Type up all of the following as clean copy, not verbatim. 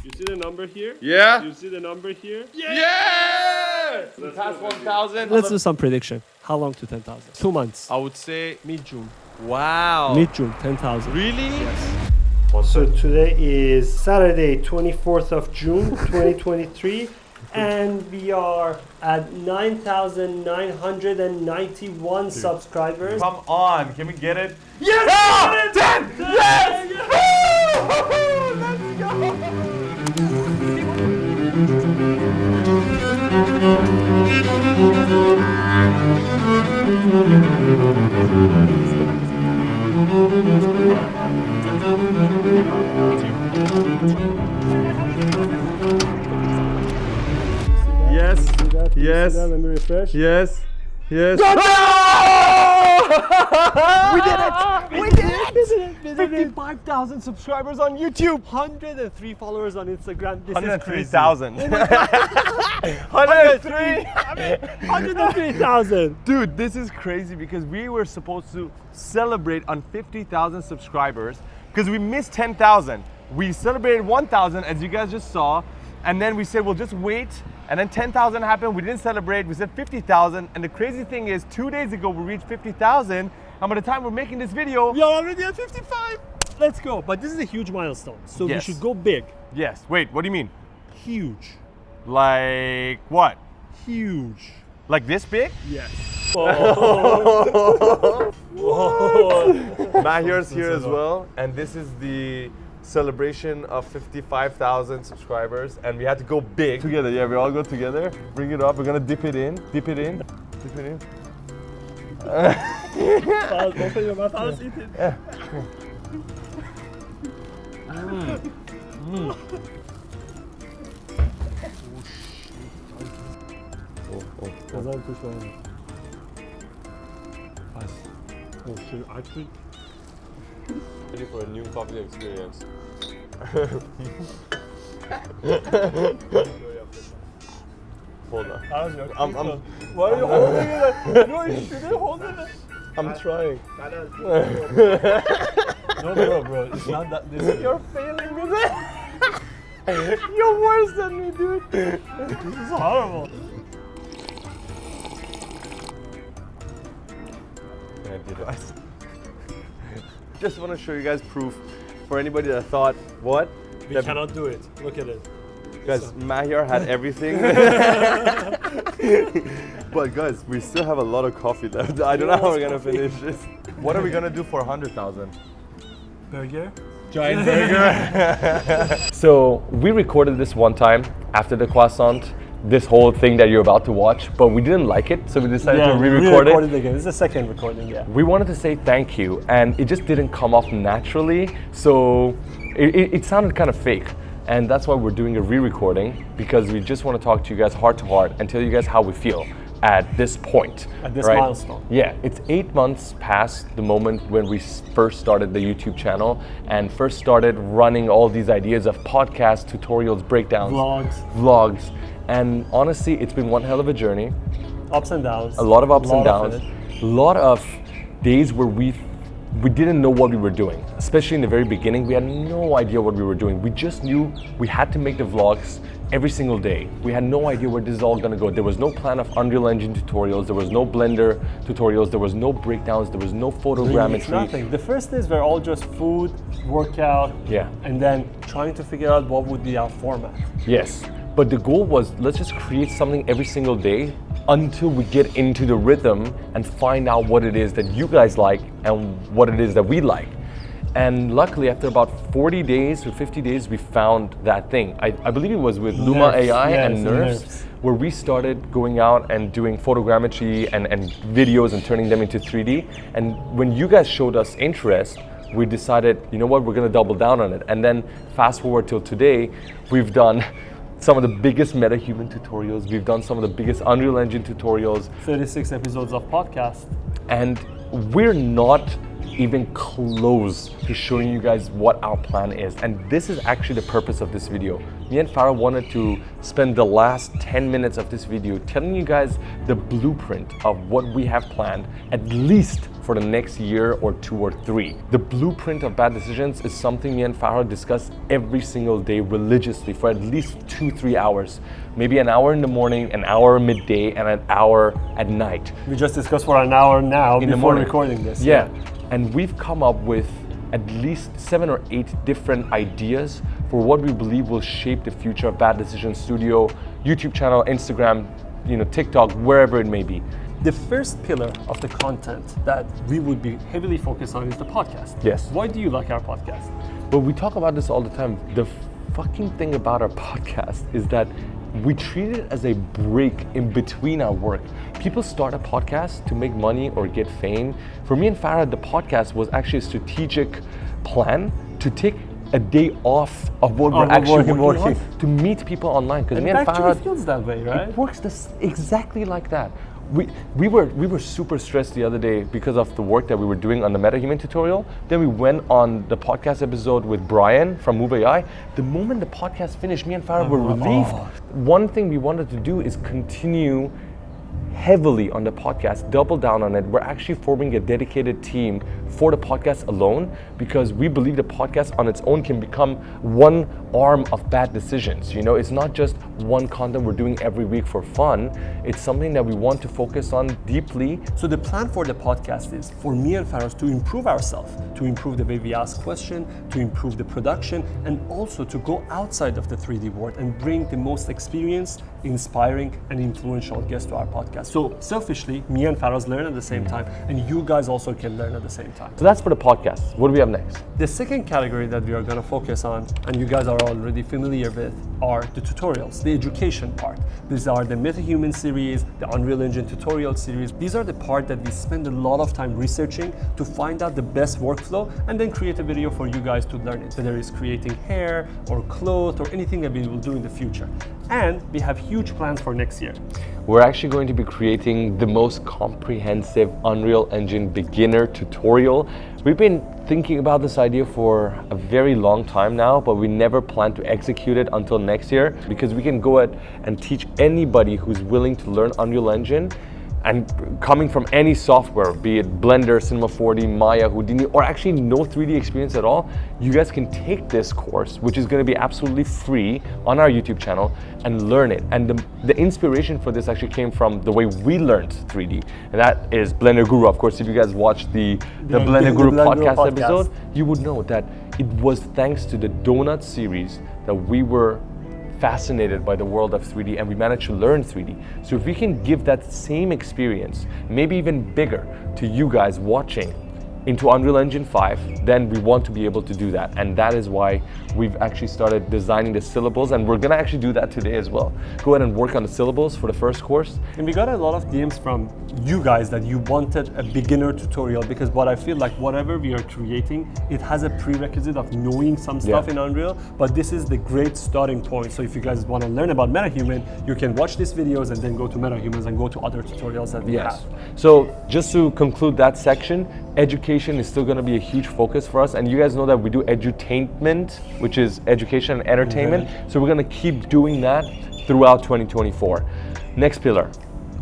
You see the number here? Yeah. You see the number here? Yeah! We passed 1,000. Let's do some prediction. How long to 10,000? 2 months. I would say, Mid-June. wow. Mid-June, 10,000. Really? Yes. So today is Saturday, 24th of June, 2023. And we are at 9,991 subscribers. Come on, can we get it? Yes! Ah! 10! Yes! Yes. Yes. Let me refresh. Yes. Yes. We did it! We did it! 55,000 subscribers on YouTube. 103 followers on Instagram. This is crazy. 103,000. 103,000. Dude, this is crazy because we were supposed to celebrate on 50,000 subscribers because we missed 10,000. We celebrated 1,000 as you guys just saw, and then we said we'll just wait, and then 10,000 happened. We didn't celebrate. We said 50,000, and the crazy thing is 2 days ago we reached 50,000, and by the time we're making this video, We are already at 55. Let's go. But this is a huge milestone, so we Yes. should go big. yes. Wait, what do you mean? Huge. Like what? Huge. Like this big? Yes. Mahir's here as well, and this is the celebration of 55,000 subscribers, and we had to go big together. Yeah, we all go together. Bring it up. We're gonna dip it in. Dip it in. Dip it in. Open your mouth. Let's eat it. Kazan tuşu. Oh shit, actually. Ready for a new coffee experience. Hold on. Why are you holding it? No, you shouldn't hold it. I'm trying. No, bro, it's not that. You're failing with it. You're worse than me, dude. This is horrible. I did it. Just want to show you guys proof for anybody that thought, what? We That- cannot do it. Look at it. Guys, Mahir had everything. But guys, we still have a lot of coffee left. I don't know how we're gonna finish this. What are we gonna do for 100,000? Burger. Giant burger. So we recorded this one time after the croissant, this whole thing that you're about to watch, but we didn't like it, so we decided to re-record it. Again. This is the second recording, yeah. We wanted to say thank you, and it just didn't come off naturally, so it sounded kind of fake. And that's why we're doing a re-recording, because we just want to talk to you guys heart to heart and tell you guys how we feel at this point. At this right? milestone. Yeah, it's 8 months past the moment when we first started the YouTube channel and first started running all these ideas of podcasts, tutorials, breakdowns, vlogs. And honestly, it's been one hell of a journey. Ups and downs. A lot of ups and downs. Of A lot of days where we didn't know what we were doing. Especially in the very beginning, we had no idea what we were doing. We just knew we had to make the vlogs every single day. We had no idea where this is all gonna go. There was no plan of Unreal Engine tutorials. There was no Blender tutorials. There was no breakdowns. There was no photogrammetry. Nothing. The first days were all just food, workout, Yeah. and then trying to figure out what would be our format. Yes, but the goal was let's just create something every single day until we get into the rhythm and find out what it is that you guys like and what it is that we like. And luckily, after about 40 days or 50 days, we found that thing. I believe it was with Luma Nerves. AI Yes, and Nerves, where we started going out and doing photogrammetry and videos and turning them into 3D. And when you guys showed us interest, we decided, you know what, we're gonna double down on it. And then fast forward till today, we've done some of the biggest MetaHuman tutorials. We've done some of the biggest Unreal Engine tutorials. 36 episodes of podcast. And we're not even close to showing you guys what our plan is. And this is actually the purpose of this video. Me and Farah wanted to spend the last 10 minutes of this video telling you guys the blueprint of what we have planned, at least for the next year or 2 or 3. The blueprint of bad decisions is something me and Farah discuss every single day religiously for at least 2-3 hours. Maybe an hour in the morning, an hour midday, and an hour at night. We just discussed for an hour now In the before morning. recording this. Yeah, and we've come up with at least 7 or 8 different ideas for what we believe will shape the future of Bad Decisions Studio, YouTube channel, Instagram, TikTok, wherever it may be. The first pillar of the content that we would be heavily focused on is the podcast. Yes. Why do you like our podcast? But we talk about this all the time. The fucking thing about our podcast is that we treat it as a break in between our work. People start a podcast to make money or get fame. For me and Farah, the podcast was actually a strategic plan to take a day off of what we're actually working on to meet people online. Because me and Farah, it feels that way, right? it works exactly like that. We were super stressed the other day because of the work that we were doing on the MetaHuman tutorial. Then we went on the podcast episode with Brian from Move AI. The moment the podcast finished, me and Farah were relieved. One thing we wanted to do is continue heavily on the podcast, double down on it. We're actually forming a dedicated team for the podcast alone because we believe the podcast on its own can become one arm of Bad Decisions. It's not just one content we're doing every week for fun. It's something that we want to focus on deeply. So the plan for the podcast is for me and Faraz to improve ourselves, to improve the way we ask questions, to improve the production, and also to go outside of the 3D world and bring the most experienced, inspiring, and influential guests to our podcast. So selfishly, me and Faraz learn at the same time, and you guys also can learn at the same time. So that's for the podcast. What do we have next? The second category that we are going to focus on, and you guys are already familiar with, are the tutorials, the education part. These are the MetaHuman series, the Unreal Engine tutorial series. These are the part that we spend a lot of time researching to find out the best workflow and then create a video for you guys to learn it, whether it's creating hair or clothes or anything that we will do in the future. And we have huge plans for next year. We're actually going to be creating the most comprehensive Unreal Engine beginner tutorial. We've been thinking about this idea for a very long time now, but we never plan to execute it until next year because we can go ahead and teach anybody who's willing to learn Unreal Engine and coming from any software, be it Blender, Cinema 4D, Maya, Houdini, or actually no 3D experience at all, you guys can take this course, which is going to be absolutely free on our YouTube channel, and learn it. And the inspiration for this actually came from the way we learned 3D, and that is Blender Guru. Of course, if you guys watched the Blender Guru podcast episode, you would know that it was thanks to the Donut series that we were fascinated by the world of 3D and we managed to learn 3D. So if we can give that same experience, maybe even bigger, to you guys watching into Unreal Engine 5, then we want to be able to do that. And that is why we've actually started designing the syllables, and we're gonna actually do that today as well. Go ahead and work on the syllables for the first course. And we got a lot of DMs from you guys that you wanted a beginner tutorial, because what I feel like whatever we are creating, it has a prerequisite of knowing some stuff in Unreal, but this is the great starting point. So if you guys want to learn about MetaHuman, you can watch these videos and then go to MetaHumans and go to other tutorials that we have. So just to conclude that section, education is still going to be a huge focus for us, and you guys know that we do edutainment, which is education and entertainment. So we're going to keep doing that throughout 2024. Next pillar.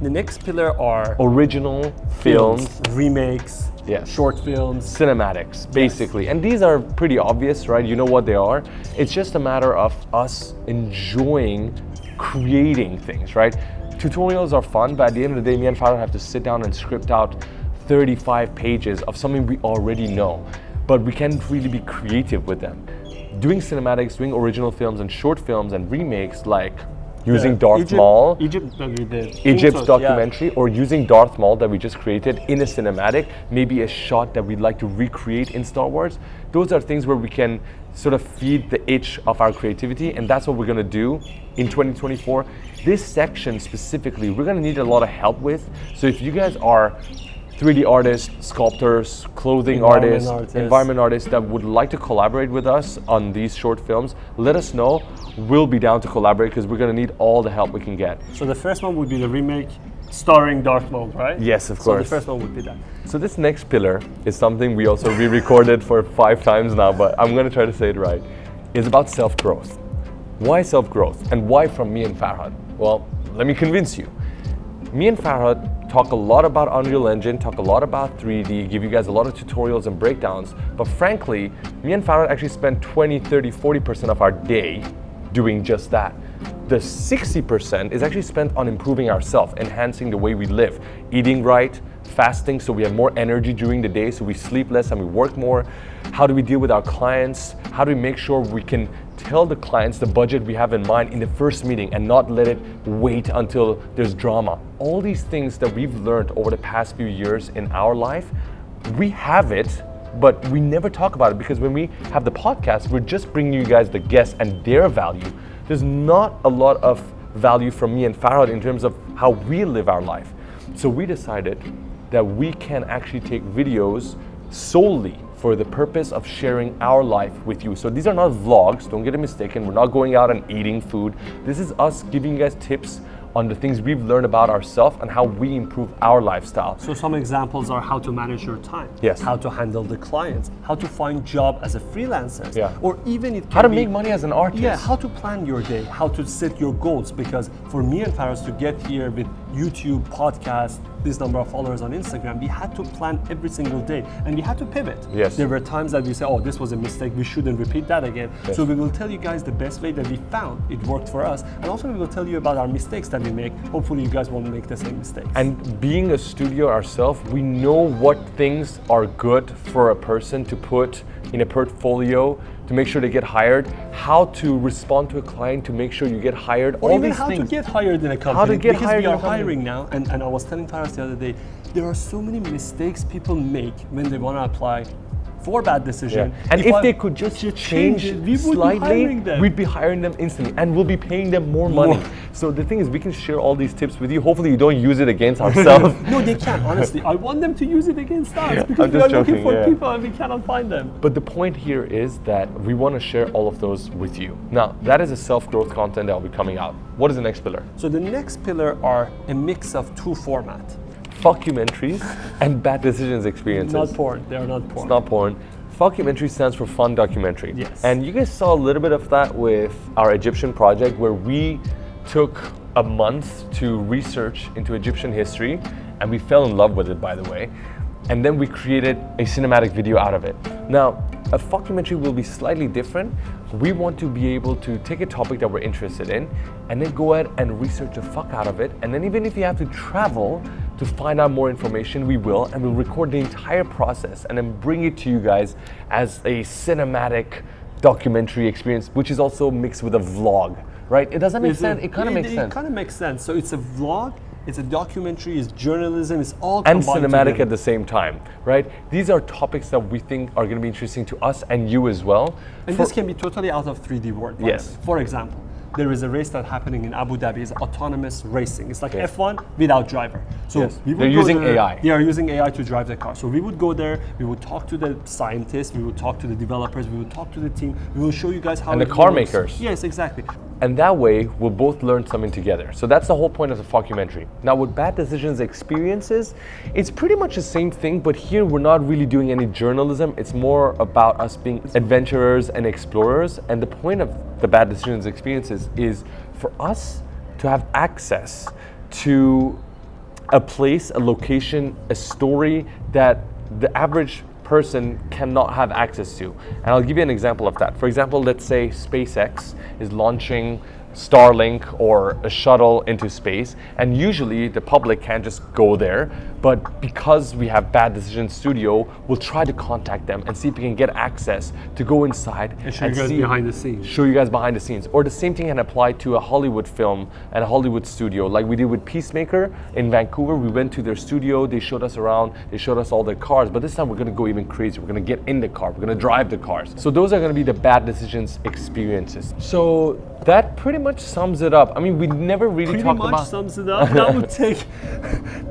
The next pillar are original films, remakes, short films, cinematics, basically. And these are pretty obvious, right? You know what they are. It's just a matter of us enjoying creating things, right? Tutorials are fun, but at the end of the day, me and Farah have to sit down and script out 35 pages of something we already know, but we can't really be creative with them. Doing cinematics, doing original films and short films and remakes, like using Darth Maul, Egypt's documentary, or using Darth Maul that we just created in a cinematic, maybe a shot that we'd like to recreate in Star Wars. Those are things where we can sort of feed the itch of our creativity, and that's what we're gonna do in 2024. This section specifically, we're gonna need a lot of help with. So if you guys are 3D artists, sculptors, clothing artists, environment artists that would like to collaborate with us on these short films, let us know. We'll be down to collaborate because we're going to need all the help we can get. So the first one would be the remake starring Darth Maul, right? Yes, of So course. the first one would be that. So this next pillar is something we also re-recorded for 5 times now, but I'm gonna try to say it right. It's about self-growth. Why self-growth? And why from me and Farhad? Well, let me convince you. Me and Farhad talk a lot about Unreal Engine, talk a lot about 3D, give you guys a lot of tutorials and breakdowns, but frankly, me and Farhad actually spend 20, 30, 40% of our day doing just that. The 60% is actually spent on improving ourselves, enhancing the way we live, eating right, fasting so we have more energy during the day so we sleep less and we work more. How do we deal with our clients? How do we make sure we can tell the clients the budget we have in mind in the first meeting and not let it wait until there's drama? All these things that we've learned over the past few years in our life, we have it, but we never talk about it because when we have the podcast, we're just bringing you guys the guests and their value. There's not a lot of value from me and Farhad in terms of how we live our life. So we decided that we can actually take videos solely for the purpose of sharing our life with you. So these are not vlogs, don't get it mistaken. We're not going out and eating food. This is us giving you guys tips on the things we've learned about ourselves and how we improve our lifestyle. So some examples are how to manage your time, Yes. how to handle the clients, how to find job as a freelancer, Yeah. or even it can How to be, make money as an artist. Yeah, how to plan your day, how to set your goals. Because for me and Faraz to get here with YouTube, podcast, this number of followers on Instagram, we had to plan every single day and we had to pivot. Yes. There were times that we say, oh, this was a mistake, we shouldn't repeat that again. Yes. So we will tell you guys the best way that we found it worked for us. And also we will tell you about our mistakes that we make. Hopefully you guys won't make the same mistakes. And being a studio ourselves, we know what things are good for a person to put in a portfolio to make sure they get hired, how to respond to a client to make sure you get hired, or all even these how things. to get hired in a company. How to get because hired we in a are company. hiring now, and I was telling Faraz the other day, there are so many mistakes people make when they want to apply for bad decision. Yeah. And if they could just change it, we would slightly, be hiring them. we'd be hiring them instantly and we'll be paying them more money. So the thing is, we can share all these tips with you. Hopefully you don't use it against ourselves. No, they can't, honestly. I want them to use it against us because I'm we just are looking joking, for yeah. people and we cannot find them. But the point here is that we want to share all of those with you. Now, that is a self-growth content that will be coming out. What is the next pillar? So the next pillar are a mix of two formats. Documentaries and bad decisions experiences. Not porn, they are not porn. It's not porn. Documentary stands for fun documentary. Yes. And you guys saw a little bit of that with our Egyptian project where we took a month to research into Egyptian history and we fell in love with it, by the way. And then we created a cinematic video out of it. Now, a documentary will be slightly different. We want to be able to take a topic that we're interested in and then go ahead and research the fuck out of it. And then even if you have to travel to find out more information, we will, and we'll record the entire process and then bring it to you guys as a cinematic documentary experience, which is also mixed with a vlog, right? It doesn't make sense. It kind of makes sense. It kind of makes sense. So it's a vlog, it's a documentary, it's journalism, it's all And combined cinematic together. at the same time, right? These are topics that we think are going to be interesting to us and you as well. And this can be totally out of 3D world. by Yes. the way. For example, there is a race that's happening in Abu Dhabi. It's autonomous racing. It's like Yes. F1 without driver. So Yes. we would They're go using there- AI. They are using AI to drive the car. So we would go there. We would talk to the scientists. We would talk to the developers. We would talk to the team. We will show you guys how And the it car works. makers. Yes, exactly. And that way, we'll both learn something together. So that's the whole point of the documentary. Now, with bad decisions experiences, it's pretty much the same thing, but here we're not really doing any journalism. It's more about us being adventurers and explorers. And the point of the bad decisions experiences is for us to have access to a place, a location, a story that the average person cannot have access to. And I'll give you an example of that. For example, let's say SpaceX is launching Starlink or a shuttle into space, and usually the public can't just go there, but because we have Bad Decision Studio, we'll try to contact them and see if we can get access to go inside And show you guys behind the scenes. show you guys behind the scenes. Or the same thing can apply to a Hollywood film and a Hollywood studio, like we did with Peacemaker in Vancouver. We went to their studio, they showed us around, they showed us all their cars, but this time we're gonna go even crazier. We're gonna get in the car, we're gonna drive the cars. So those are gonna be the bad decisions experiences. So That pretty much sums it up. I mean, we never really Pretty talked much about. sums it up. That would take,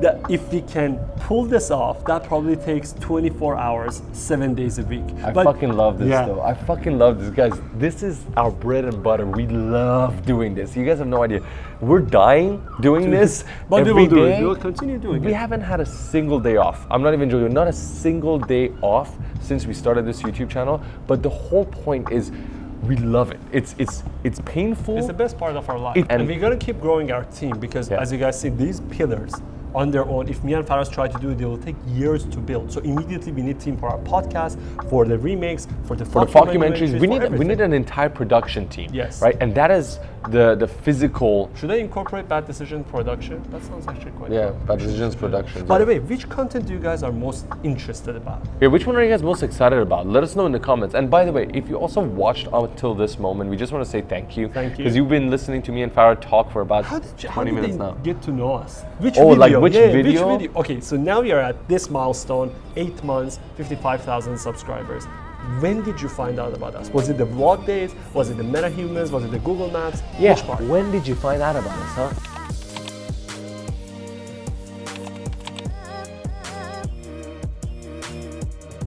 that if we can pull this off, that probably takes 24 hours, 7 days a week. I fucking love this yeah. though. I fucking love this, guys. This is our bread and butter. We love doing this. You guys have no idea. We're dying doing this But we every will do it. day. We will continue doing We it. haven't had a single day off. I'm not even joking. Not a single day off since we started this YouTube channel. But the whole point is, we love it. It's painful. It's the best part of our life. And we're gonna keep growing our team because as you guys see, these pillars on their own, if me and Faraz try to do it, they will take years to build. So immediately we need team for our podcast, for the remakes, for the documentaries. We need an entire production team. Yes. Right? And that is the physical. Should I incorporate Bad Decision production? That sounds actually quite cool. Bad Decisions production. By the way, which content do you guys are most interested about? Yeah, which one are you guys most excited about? Let us know in the comments. And by the way, if you also watched up till this moment, we just want to say thank you. Thank you. Because you've been listening to me and Farah talk for about How 20 did minutes they now. get to know us? Which Oh, video? like which video? Okay, so now we are at this milestone, 8 months, 55,000 subscribers. When did you find out about us? Was it the vlog days? Was it the MetaHumans? Was it the Google Maps? Yeah. Which part? When did you find out about us, huh?